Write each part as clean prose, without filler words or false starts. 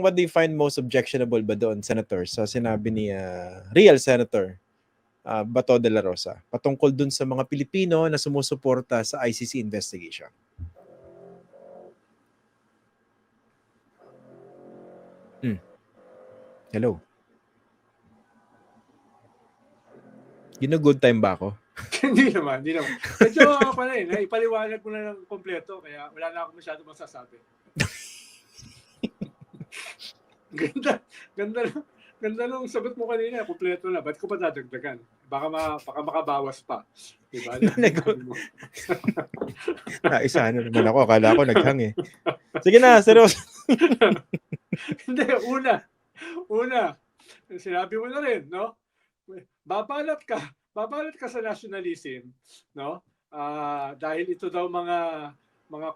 what do you find most objectionable ba doon, Senator, sa sinabi ni real Senator Bato de la Rosa patungkol dun sa mga Pilipino na sumusuporta sa ICC investigation? Hello. Good time ba ako? Hindi naman. Medyo ipaliwanag ko na ng kompleto kaya wala na ako masyado masasabi. Ganda nung sagot mo kanina, kompleto na. Ba't ko pa dadagdagan? Baka makabawas pa. Diba? Isa na naman ako. Akala ko naghang eh. Sige na, seryoso. Hindi, una, sinabi mo na rin, no? Babalat ka sa nationalism, no? Dahil ito daw mga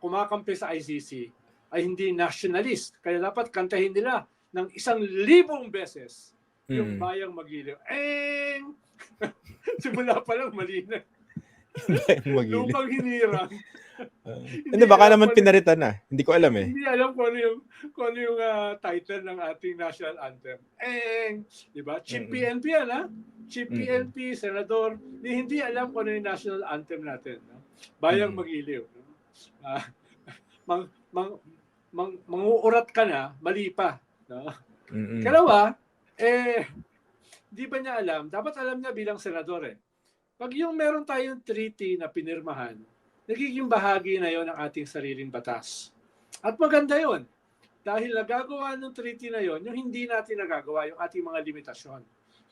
kumakampi sa ICC ay hindi nationalist. Kaya dapat kantahin nila ng 1,000 beses yung Bayang Magiliw. Simula pa lang mali na. Lupang hinirang. Hindi, baka naman pinaritan na. Hindi ko alam eh. Hindi alam kung ano yung title ng ating national anthem. Diba? Chief PNP yan, ha? Chief PNP, Senador, hindi alam kung ano yung national anthem natin. No? Bayang Magiliw. No? Manguurat ka na, mali pa. No? Kalawa, di ba niya alam? Dapat alam niya bilang senador eh. Pag yung meron tayong treaty na pinirmahan, nagiging bahagi na yon ng ating sariling batas. At maganda yon. Dahil nagagawa ng treaty na yon, yung hindi natin nagagawa, yung ating mga limitasyon.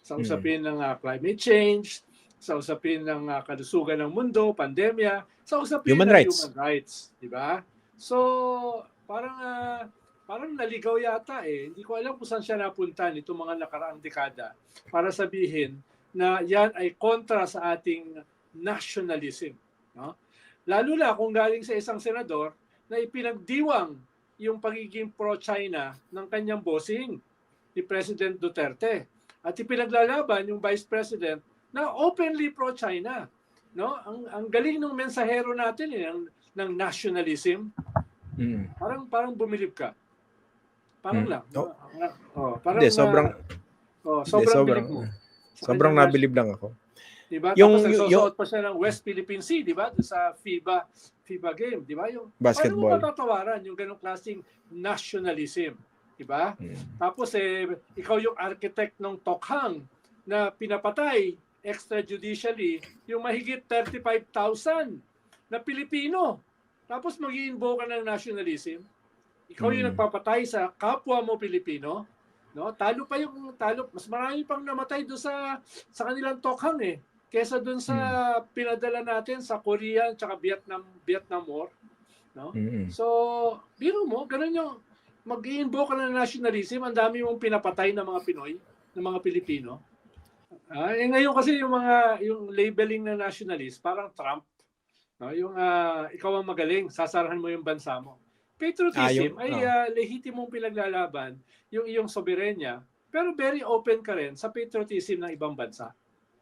Sa usapin ng climate change, sa usapin ng kalusugan ng mundo, pandemya, sa usapin human ng rights. Human rights. Diba? So, parang naligaw yata eh. Hindi ko alam kung saan siya napunta nitong mga nakaraang dekada para sabihin na yan ay kontra sa ating nationalism. No? Lalo na kung galing sa isang senador na ipinagdiwang yung pagiging pro-China ng kanyang bossing ni President Duterte. At ipinaglalaban yung Vice President na openly pro-China. No? Ang galing ng mensahero natin ng nationalism. Parang bumilib ka. Parang lang. Hindi, sobrang bilib mo. Sobrang nabilib lang ako. Diba? Tapos nagsusuot pa siya ng West Philippine Sea, diba? Sa FIBA game, diba? Yung basketball. Paano mo matatawaran yung ganong klaseng nationalism? Diba? Tapos ikaw yung architect ng Tokhang na pinapatay extrajudicially yung mahigit 35,000 na Pilipino. Tapos mag-i-invoke ka ng nationalism. Ikaw yung nagpapatay sa kapwa mo Pilipino. No? Talo, mas marami pang namatay doon sa kanilang Tokhang eh. Kesa doon sa pinadala natin sa Korea at Vietnam War. No? So, biro mo, ganun yung mag-i-invoke ka ng nationalism, ang dami mong pinapatay ng mga Pinoy, ng mga Pilipino. Ngayon kasi yung labeling na nationalist, parang Trump. No? Yung ikaw ang magaling, sasarahan mo yung bansa mo. Patriotism ay lehitimong pinaglalaban yung iyong soberenya, pero very open ka rin sa patriotism ng ibang bansa.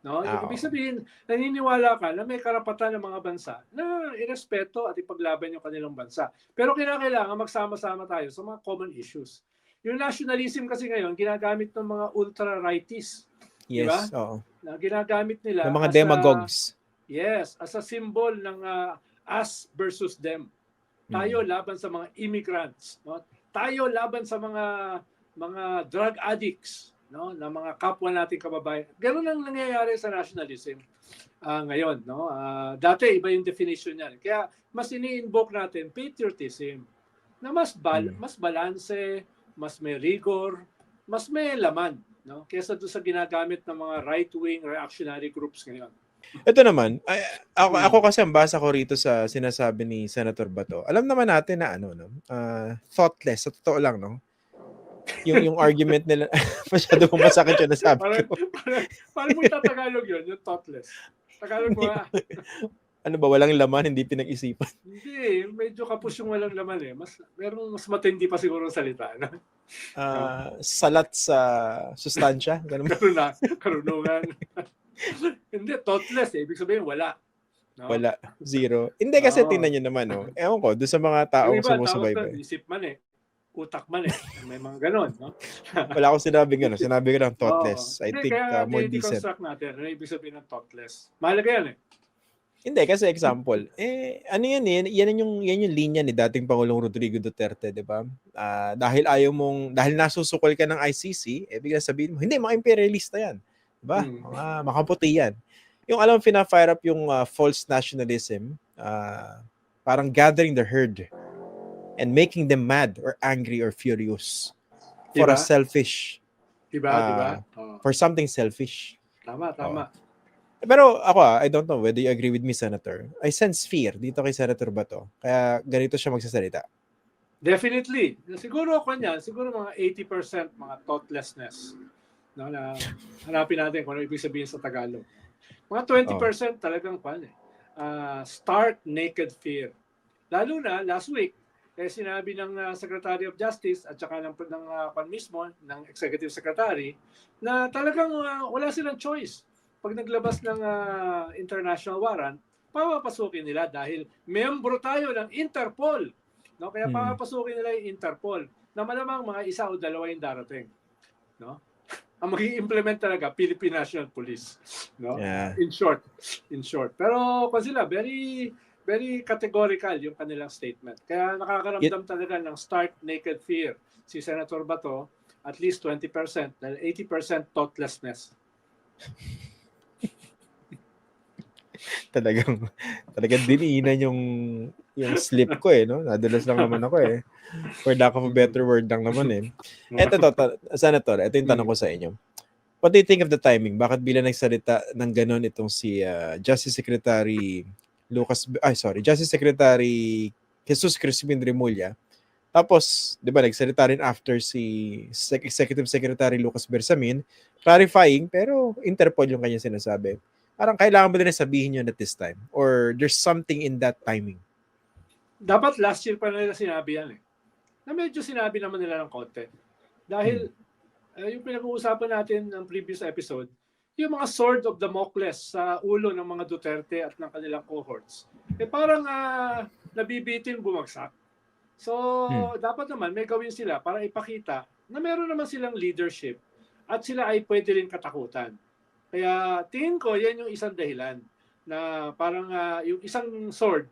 No? Ibig sabihin, naniniwala ka na may karapatan ng mga bansa na irespeto at ipaglaban yung kanilang bansa. Pero kailangan magsama-sama tayo sa mga common issues. Yung nationalism kasi ngayon, ginagamit ng mga ultra-righties. Yes, diba? Na ginagamit nila ng mga demagogues. Yes, as a symbol ng us versus them. Tayo laban sa mga immigrants, no? Tayo laban sa mga drug addicts, no? Na mga kapwa nating kababayan. Ganun ang nangyayari sa nationalism ngayon, no? Dati iba yung definition niyan. Kaya mas ini-invoke natin patriotism na mas balanse, mas may rigor, mas may laman, no? Kaysa doon sa ginagamit ng mga right-wing reactionary groups ngayon. Ito naman, ako kasi ang basa ko rito sa sinasabi ni Senator Bato. Alam naman natin na thoughtless, sa totoo lang, no? Yung argument nila, masyado pong masakit yung nasabi ko. Parang mo Tagalog yun, yung thoughtless. Tagalog mo Ano ba, walang laman, hindi pinag-isipan? Hindi, medyo kapos yung walang laman eh. Mas matindi pa siguro ang salita. No? Salat sa sustansya? Karunungan. Hindi, thoughtless eh. Ibig sabihin, wala. No? Wala. Zero. Hindi kasi tingnan nyo naman, no? Ewan ko, doon sa mga taong sumusabay. Isip man eh. utak man eh. May mga ganon, no? Wala akong sinabing gano'n. Sinabi ko lang Oo. thoughtless. I Hindi, think kaya more decent. deconstruct natin. Ano ibig sabihin ng thoughtless? Mahalaga yan eh. Hindi, kasi example, ano yan eh, yan yung linya ni dating Pangulong Rodrigo Duterte, di ba? Dahil dahil nasusukol ka ng ICC, bigla sabihin mo, hindi, mga imperialista yan. Di ba? Mga makaputi yan. Yung alam, fire up yung false nationalism, parang gathering the herd and making them mad or angry or furious for a selfish, Diba? for something selfish. Tama. Pero ako, I don't know whether you agree with me, Senator. I sense fear dito kay Senator Bato. Kaya ganito siya magsasalita. Definitely. Siguro ako niyan, siguro mga 80% mga thoughtlessness. No, na hanapin natin kung ano ibig sabihin sa Tagalog. Mga 20% talagang stark naked fear. Lalo na last week, sinabi ng Secretary of Justice at saka ng mismo, ng Executive Secretary, na talagang wala silang choice. Pag naglabas ng international warrant, papapasukin nila dahil membro tayo ng Interpol. No? Kaya papapasukin nila yung Interpol na malamang mga isa o dalawa yung darating. No? Ang mag-i-implement talaga, Philippine National Police. No? Yeah. In short. Pero kung sila, very categorical yung kanilang statement. Kaya nakakaramdam talaga ng stark naked fear si Senator Bato, at least 20%, dahil 80% thoughtlessness. Talagang diniinan yung slip ko no? Nadulas lang naman ako For lack of a better word lang naman Senator, ito yung tanong ko sa inyo. What do you think of the timing? Bakit bila nagsalita ng ganon itong si Justice Secretary Jesus Crispin Remulla? Tapos, di ba, nagsalita rin after si Executive Secretary Lucas Bersamin, clarifying, pero Interpol yung kanya sinasabi. Parang kailangan ba din sabihin yun at this time? Or there's something in that timing? Dapat last year pa nila sinabi yan Na medyo sinabi naman nila ng konti. Dahil yung pinag-uusapan natin ng previous episode, yung mga sword of Damocles sa ulo ng mga Duterte at ng kanilang cohorts, parang nabibitin bumagsak. So, dapat naman may gawin sila para ipakita na meron naman silang leadership at sila ay pwede rin katakutan. Kaya tingin ko, yan yung isang dahilan na parang yung isang sword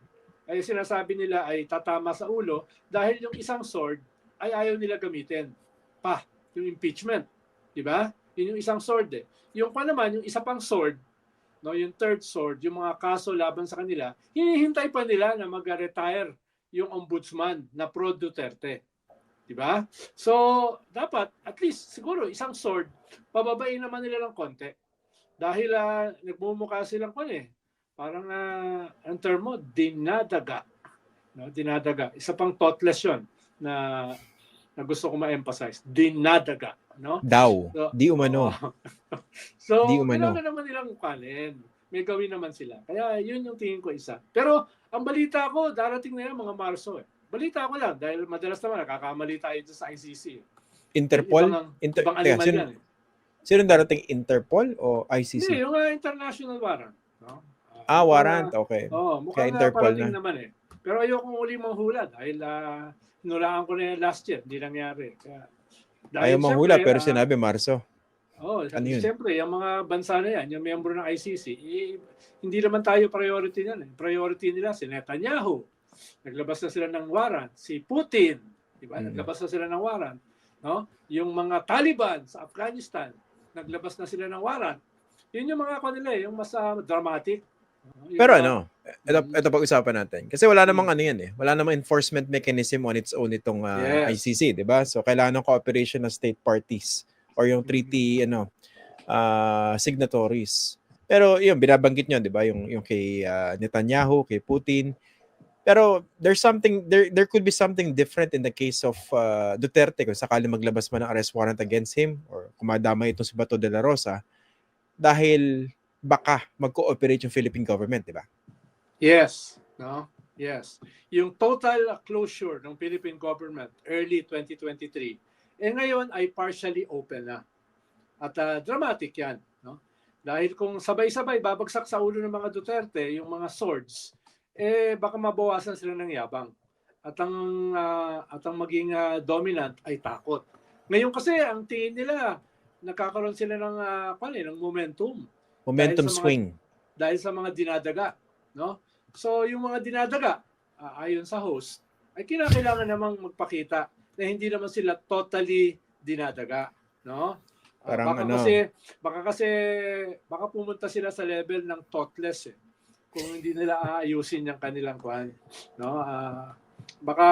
ay sinasabi nila ay tatama sa ulo dahil yung isang sword ay ayaw nila gamitin. Yung impeachment. Diba? Yun yung isang sword Yung pa naman, yung isa pang sword, no, yung third sword, yung mga kaso laban sa kanila, hinihintay pa nila na mag-retire yung ombudsman na pro-Duterte. Diba? So, dapat, at least, siguro, isang sword, pababain naman nila ng konti. Dahil nagmumukha silang parang ang term mo, dinadaga. No? Dinadaga. Isa pang thoughtless yun na gusto ko ma-emphasize. Dinadaga. No? Daw. So, di umano. So, kailangan naman nilang kanin. May gawin naman sila. Kaya yun yung tingin ko isa. Pero ang balita ko, darating na yan mga Marso. Balita ko lang dahil madalas naman nakakamali tayo sa ICC. Interpol? Ibang animal yan Sino darating, Interpol o ICC? Hindi, yung international warrant. No? Warrant, okay. Mukhang Interpol parating naman Pero ayokong uli manghula dahil hinulaan ko na yan last year. Hindi nangyari. Ayaw manghula pero sinabi Marso. Ano yun? Siyempre, yung mga bansa na yan, yung miyembro ng ICC, hindi naman tayo priority niyan. Priority nila si Netanyahu. Naglabas na sila ng warrant. Si Putin, diba? Naglabas na sila ng warrant. No? Yung mga Taliban sa Afghanistan, naglabas na sila ng warrant. Yun yung mga kanila yung mas dramatic. Pero ito pag-usapan natin. Kasi wala namang wala namang enforcement mechanism on its own itong ICC, di ba? So kailangan ng cooperation ng state parties or yung treaty signatories. Pero yun, binabanggit nyo, di ba? Yung kay Netanyahu, kay Putin. Pero there could be something different in the case of Duterte kung sakali maglabas man ng arrest warrant against him or kumadamay itong si Bato de la Rosa dahil baka mag-cooperate yung Philippine government, di ba? Yes. No? Yes. Yung total closure ng Philippine government early 2023, ngayon ay partially open na. At dramatic yan. No? Dahil kung sabay-sabay babagsak sa ulo ng mga Duterte, yung mga swords, baka mabawasan sila ng yabang. at ang maging dominant ay takot. Ngayon kasi ang tingin nila nagkakaroon sila ng momentum Momentum swing. dahil sa mga dinadaga, no? So yung mga dinadaga ayon sa host ay kinakailangan namang magpakita na hindi naman sila totally dinadaga, no? Parang Baka pumunta sila sa level ng thoughtless kung hindi nila aayusin yung kanilang kwan, no? Baka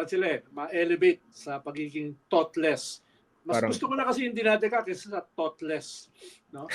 sila ma-elevate sa pagiging thoughtless. Mas Parang- gusto ko na kasi yung dinadaga kaysa sa thoughtless, no?